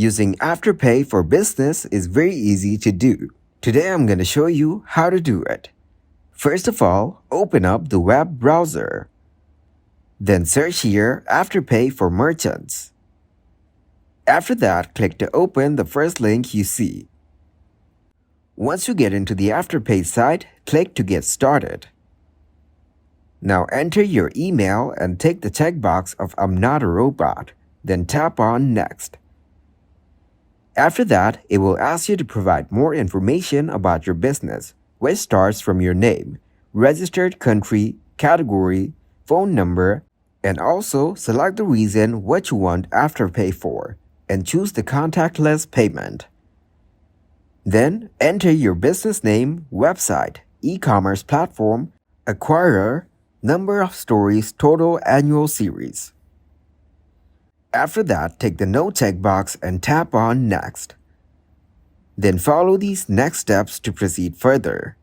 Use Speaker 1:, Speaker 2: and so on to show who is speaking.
Speaker 1: Using Afterpay for business is very easy to do. Today I'm going to show you how to do it. First of all, open up the web browser. Then search here Afterpay for merchants. After that, click to open the first link you see. Once you get into the Afterpay site, click to get started. Now enter your email and tick the checkbox of I'm not a robot, then tap on Next. After that, it will ask you to provide more information about your business, which starts from your name, registered country, category, phone number, and also select the reason what you want Afterpay for, and choose the contactless payment. Then enter your business name, website, e-commerce platform, acquirer, number of stories, total annual series. After that, tick the No checkbox and tap on Next. Then follow these next steps to proceed further.